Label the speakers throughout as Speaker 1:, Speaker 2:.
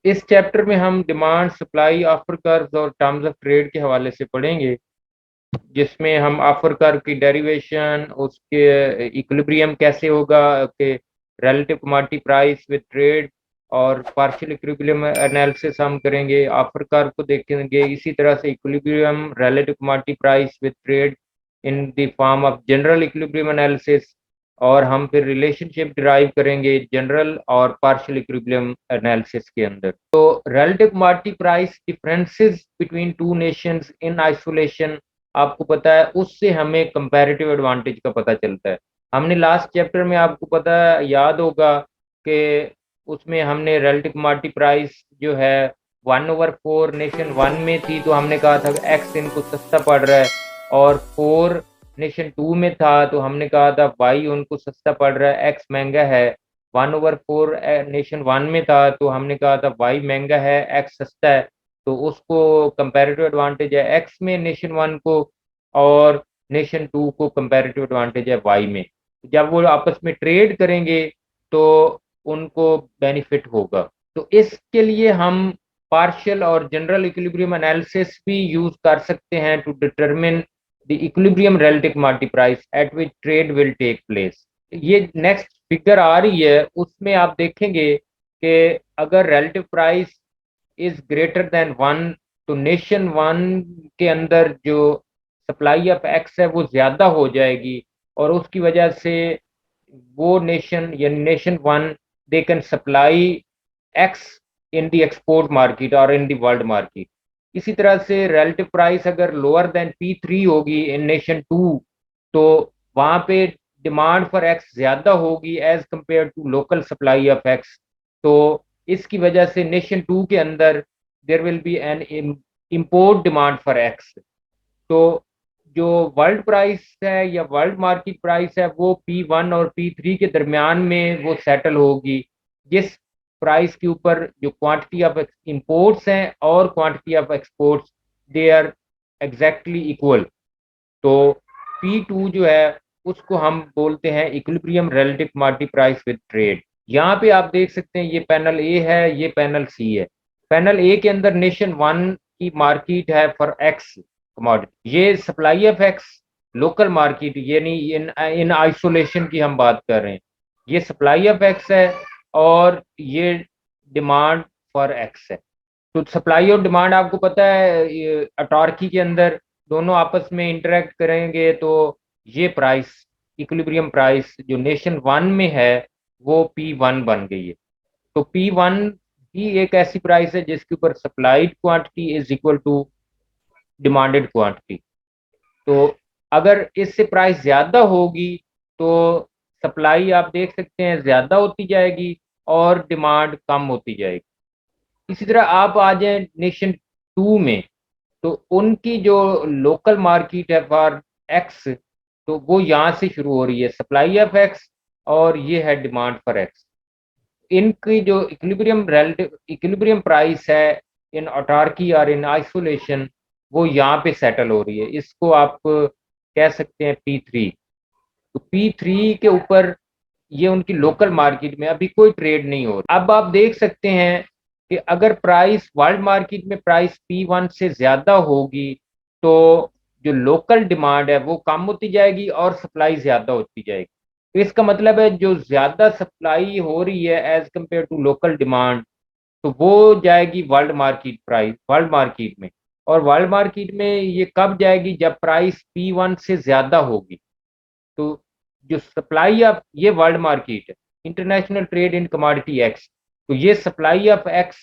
Speaker 1: इस चैप्टर में हम डिमांड, सप्लाई, ऑफर कर्व्स और टर्म्स ऑफ ट्रेड के हवाले से पढ़ेंगे, जिसमें हम ऑफर कर्व की डेरिवेशन, उसके इक्विलिब्रियम कैसे होगा, कि relative commodity price with trade, और पार्शियल इक्विलिब्रियम एनालिसिस हम करेंगे, ऑफर कर्व को देखेंगे, इसी तरह से equilibrium, relative commodity price with trade in the form of general equilibrium analysis, और हम फिर रिलेशनशिप डिराइव करेंगे जनरल और पार्शियल इक्विलिब्रियम एनालिसिस के अंदर। तो relative commodity price differences between two nations in isolation, आपको पता है उससे हमें कंपैरेटिव एडवांटेज का पता चलता है। हमने लास्ट चैप्टर में, आपको पता है, याद होगा कि उसमें हमने रिलेटिव कमोडिटी प्राइस जो है 1/4 नेशन वन में थी, तो हमने कहा था एक्स इनको सस्ता पड़ रहा है, और 4 नेशन टू में था तो हमने कहा था वाई उनको सस्ता पड़ रहा है, एक्स महंगा है। 1/4 नेशन वन में था तो हमने कहा था वाई महंगा है, एक्स सस्ता है। तो उसको कंपैरेटिव एडवांटेज है एक्स में नेशन वन को, और नेशन टू को कंपैरेटिव एडवांटेज है वाई में। जब वो आपस में ट्रेड करेंगे तो उनको बेनिफिट होगा। तो इसके लिए हम पार्शियल और जनरल इक्विलिब्रियम एनालिसिस भी यूज कर सकते हैं to determine the equilibrium relative commodity price at which trade will take place. ये नेक्स्ट फिगर आ रही है, उसमें आप देखेंगे कि अगर relative price is greater than one, तो नेशन वन के अंदर जो सप्लाई ऑफ एक्स है वो ज्यादा हो जाएगी, और उसकी वजह से वो नेशन यानी nation one they can supply x in the export market और इन द वर्ल्ड मार्केट। इसी तरह से रिलेटिव प्राइस अगर लोअर देन P3 होगी इन नेशन टू, तो वहां पे डिमांड फॉर एक्स ज्यादा होगी as compared to local supply of X. तो इसकी वजह से नेशन टू के अंदर there will be an import demand for X. तो जो वर्ल्ड प्राइस है या वर्ल्ड मार्केट प्राइस है वो P1 और P3 के दरमियान में वो सेटल होगी, जिस प्राइस के ऊपर जो क्वांटिटी ऑफ इंपोर्ट्स हैं और quantity of exports they are exactly equal. तो P2 जो है उसको हम बोलते हैं equilibrium relative commodity price with trade. यहाँ पे आप देख सकते हैं ये पैनल ए है, ये पैनल सी है। पैनल ए के अंदर नेशन वन की मार्केट है फॉर एक्स कमोडिटी, ये supply of x local market यानी इन इन आइसोलेशन की हम बात कर रहे हैं, ये सप्लाई ऑफ एक्स है और ये डिमांड फॉर एक्स है। तो सप्लाई और डिमांड आपको पता है अटॉर्की के अंदर दोनों आपस में इंटरेक्ट करेंगे, तो ये प्राइस इक्विलिब्रियम प्राइस जो नेशन वन में है वो P1 बन गई है। तो P1 ही एक ऐसी प्राइस है जिसके ऊपर supplied quantity is equal to demanded quantity. तो अगर इससे प्राइस ज्यादा होगी तो सप्लाई आप देख सकते हैं ज्यादा होती जाएगी और डिमांड कम होती जाएगी। इसी तरह आप आ जाए नेशन टू में, तो उनकी जो लोकल मार्केट है फॉर एक्स, तो वो यहाँ से शुरू हो रही है सप्लाई ऑफ एक्स, और ये है डिमांड फॉर एक्स। इनकी जो इक्विलिब्रियम रिलेटिव इक्विलिब्रियम प्राइस है इन ऑटार्की और इन आइसोलेशन, वो यहाँ पे सेटल हो रही है, इसको आप कह सकते हैं P3। तो P3 के ऊपर ये उनकी लोकल मार्केट में अभी कोई ट्रेड नहीं हो रहा। अब आप देख सकते हैं कि अगर प्राइस वर्ल्ड मार्केट में प्राइस P1 से ज्यादा होगी तो जो लोकल डिमांड है वो कम होती जाएगी और सप्लाई ज्यादा होती जाएगी। तो इसका मतलब है जो ज्यादा सप्लाई हो रही है as compared to local demand, तो वो जाएगी world market price world market में। और वर्ल्ड मार्केट में ये कब जाएगी? जब प्राइस P1 से ज्यादा होगी। तो जो सप्लाई ऑफ ये वर्ल्ड मार्केट है, international trade in commodity x, तो ये supply of x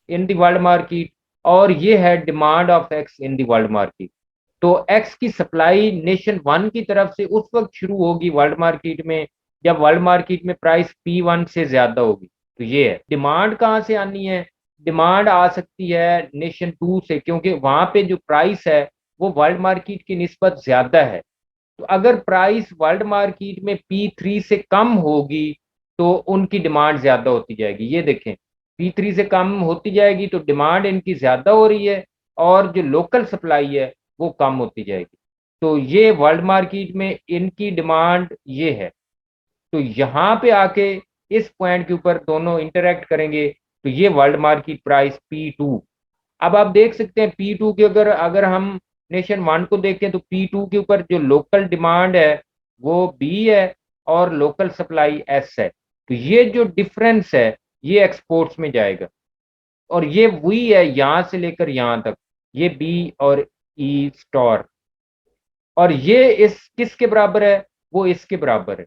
Speaker 1: in the world market, और ये है demand of x in the world market. तो एक्स की सप्लाई नेशन वन की तरफ से उस वक्त शुरू होगी वर्ल्ड मार्केट में जब वर्ल्ड मार्केट में प्राइस P1 से ज्यादा होगी। तो ये है डिमांड कहाँ से आनी है? डिमांड आ सकती है नेशन टू से, क्योंकि वहां पे जो प्राइस है वो वर्ल्ड मार्केट की निस्बत ज्यादा है। तो अगर प्राइस वर्ल्ड मार्केट में P3 से कम होगी तो उनकी डिमांड ज्यादा होती जाएगी। ये देखें, P3 से कम होती जाएगी तो डिमांड इनकी ज्यादा हो रही है, और जो लोकल सप्लाई है वो कम होती जाएगी। तो ये वर्ल्ड मार्केट में इनकी डिमांड ये है। तो यहाँ पे आके इस पॉइंट के ऊपर दोनों इंटरेक्ट करेंगे, तो ये वर्ल्ड मार्केट प्राइस P2। अब आप देख सकते हैं P2 के अगर अगर हम नेशन वन को देखें तो P2 के ऊपर जो लोकल डिमांड है वो B है और लोकल सप्लाई S है। तो ये जो डिफरेंस है ये एक्सपोर्ट्स में जाएगा, और ये वही है यहां से लेकर यहां तक, ये B और E स्टोर, और ये इस किसके बराबर है, वो इसके बराबर है।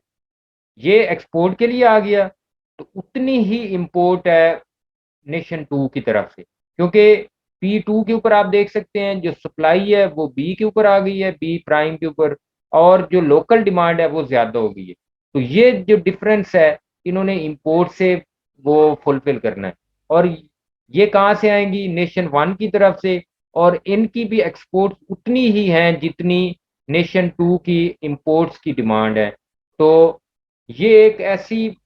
Speaker 1: ये एक्सपोर्ट के लिए आ गया, तो उतनी ही इंपोर्ट है नेशन टू की तरफ से, क्योंकि P2 के ऊपर आप देख सकते हैं जो सप्लाई है वो B के ऊपर आ गई है, B प्राइम के ऊपर, और जो लोकल डिमांड है वो ज्यादा हो गई है। तो ये जो डिफरेंस है इन्होंने इंपोर्ट से वो फुलफिल करना है, और ये कहाँ से आएंगी, नेशन वन की तरफ से, और इनकी भी एक्सपोर्ट उतनी ही हैं जितनी नेशन टू की इंपोर्ट्स की डिमांड है। तो ये एक ऐसी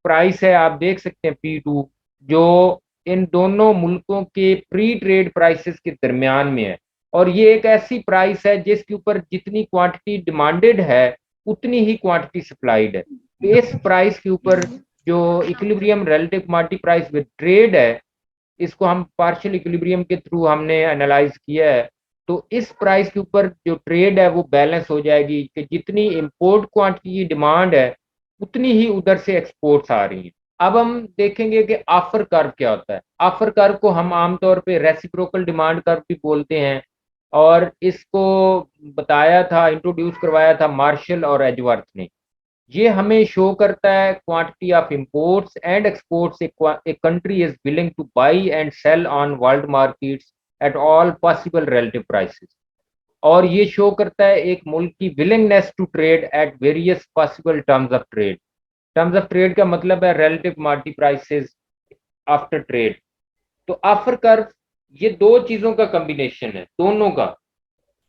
Speaker 1: प्राइस है, आप देख सकते हैं P2, जो इन दोनों मुल्कों के प्री ट्रेड प्राइसेस के दरमियान में है, और ये एक ऐसी प्राइस है जिसके ऊपर जितनी क्वांटिटी डिमांडेड है उतनी ही क्वांटिटी सप्लाइड है। तो इस प्राइस के ऊपर जो equilibrium relative commodity price with trade है, इसको हम पार्शियल इक्विलिब्रियम के थ्रू हमने एनालाइज किया है। तो इस प्राइस के ऊपर जो ट्रेड है वो बैलेंस हो जाएगी कि जितनी इंपोर्ट क्वांटिटी की डिमांड है उतनी ही उधर से एक्सपोर्ट्स आ रही हैं। अब हम देखेंगे कि ऑफर कर्व क्या होता है। ऑफर कर्व को हम आमतौर पे रेसिप्रोकल डिमांड कर्व भी बोलते हैं, और इसको बताया था, इंट्रोड्यूस करवाया था मार्शल और एजवर्थ ने। ये हमें शो करता है quantity of imports and exports a country is willing to buy and sell on world markets at all possible relative prices, और ये शो करता है एक मुल्क की willingness to trade at various possible terms of trade. Terms of trade का मतलब है relative commodity prices after trade. तो ऑफर कर्व ये दो चीजों का कॉम्बिनेशन है, दोनों का।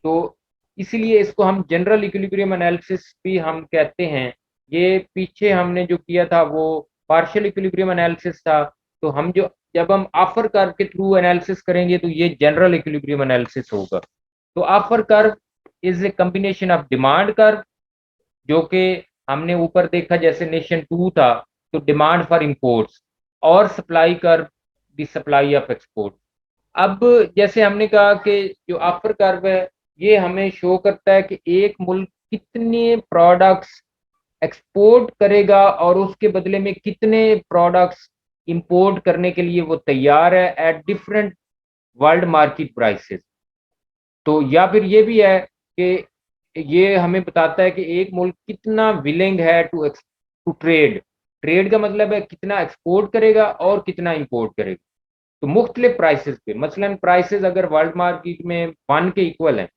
Speaker 1: तो इसीलिए इसको हम जनरल इक्विलिब्रियम एनालिसिस भी हम कहते हैं। ये पीछे हमने जो किया था वो पार्शियल इक्विलिब्रियम एनालिसिस था। तो हम जो जब हम ऑफर कर्व के थ्रू एनालिसिस करेंगे तो ये जनरल इक्विलिब्रियम एनालिसिस होगा। तो offer curve is a combination of demand curve, जो कि हमने ऊपर देखा जैसे नेशन टू था, तो डिमांड फॉर इंपोर्ट्स, और supply curve the supply of export. अब जैसे हमने कहा कि जो ऑफर कर्व है ये हमें शो करता है कि एक मुल्क कितने प्रोडक्ट्स एक्सपोर्ट करेगा और उसके बदले में कितने प्रोडक्ट्स इंपोर्ट करने के लिए वो तैयार है at different world market prices. तो या फिर ये भी है कि ये हमें बताता है कि एक मुल्क कितना विलिंग है टू ट्रेड। ट्रेड का मतलब है कितना एक्सपोर्ट करेगा और कितना इंपोर्ट करेगा। तो मुख्तलिफ प्राइसेस पे, मसलन प्राइसेस अगर वर्ल्ड मार्केट में वन के इक्वल हैं,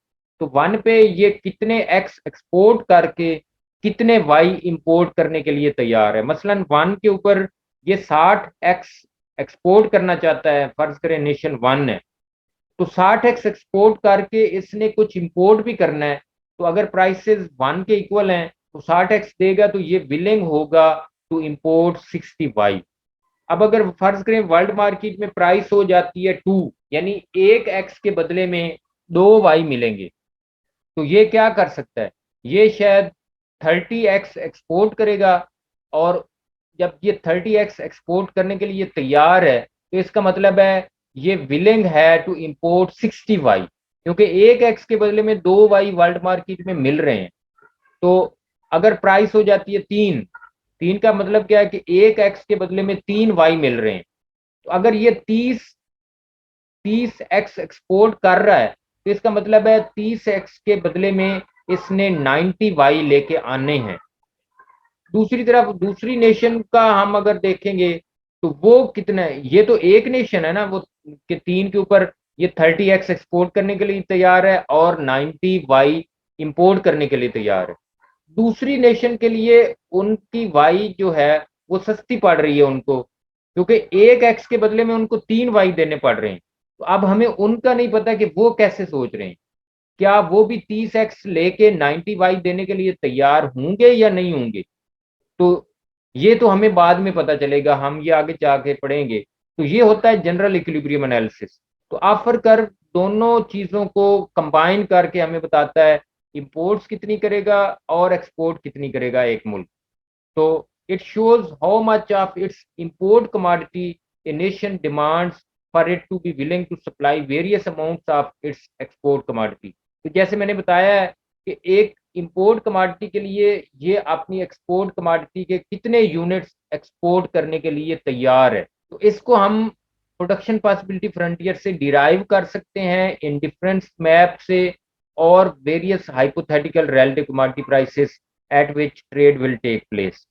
Speaker 1: तो वन पे ये कितने एक्स एक्सपोर्ट करके कितने वाई इंपोर्ट करने के लिए तैयार है। मसलन वन के ऊपर ये 60x एक्सपोर्ट करना चाहता है, फर्ज करें नेशन वन है, तो 60x एक्सपोर्ट करके इसने कुछ इंपोर्ट भी करना है। तो अगर प्राइसेस वन के इक्वल हैं तो 60x देगा, तो ये विलिंग होगा टू इंपोर्ट 60y। अब अगर फर्ज करें वर्ल्ड मार्केट में प्राइस हो जाती है 2, यानी एक एक्स के बदले में 2y मिलेंगे, तो ये क्या कर सकता है, ये शायद 30x एक्सपोर्ट करेगा। और जब ये 30x एक्सपोर्ट करने के लिए तैयार है तो इसका मतलब है ये विलिंग है टू इंपोर्ट 60y, क्योंकि एक एक्स के बदले में 2y वर्ल्ड मार्केट में मिल रहे हैं। तो अगर प्राइस हो जाती है 3, 3 का मतलब क्या है कि एक एक्स के बदले में 3y मिल रहे हैं। तो अगर ये 30x एक्सपोर्ट कर रहा है तो इसका मतलब है 30x के बदले में इसने 90y लेके आने हैं। दूसरी तरफ दूसरी नेशन का हम अगर देखेंगे तो वो कितना है, ये तो एक नेशन है ना वो, के 3 के ऊपर ये 30x एक्सपोर्ट करने के लिए तैयार है और 90y इंपोर्ट करने के लिए तैयार है। दूसरी नेशन के लिए उनकी वाई जो है वो सस्ती पड़ रही है उनको, क्योंकि एक एक्स के बदले में उनको 3y देने पड़ रहे हैं। तो अब हमें उनका नहीं पता कि वो कैसे सोच रहे हैं, क्या वो भी 30x लेके 90y देने के लिए तैयार होंगे या नहीं होंगे। तो ये तो हमें बाद में पता चलेगा, हम ये आगे जाके पढ़ेंगे। तो ये होता है जनरल इक्विलिब्रियम एनालिसिस। तो ऑफर कर्व दोनों चीजों को कंबाइन करके हमें बताता है इंपोर्ट्स कितनी करेगा और एक्सपोर्ट कितनी करेगा एक मुल्क। तो it shows how much of its import commodity a nation demands for it to be willing to supply various amounts of its export commodity। तो जैसे मैंने बताया है कि एक इंपोर्ट कमाडिटी के लिए ये अपनी एक्सपोर्ट कमाडिटी के कितने यूनिट्स एक्सपोर्ट करने के लिए तैयार है, तो इसको हम प्रोडक्शन पॉसिबिलिटी फ्रंटियर से डिराइव कर सकते हैं इन डिफरेंस मैप से और various hypothetical relative commodity prices at which trade will take place.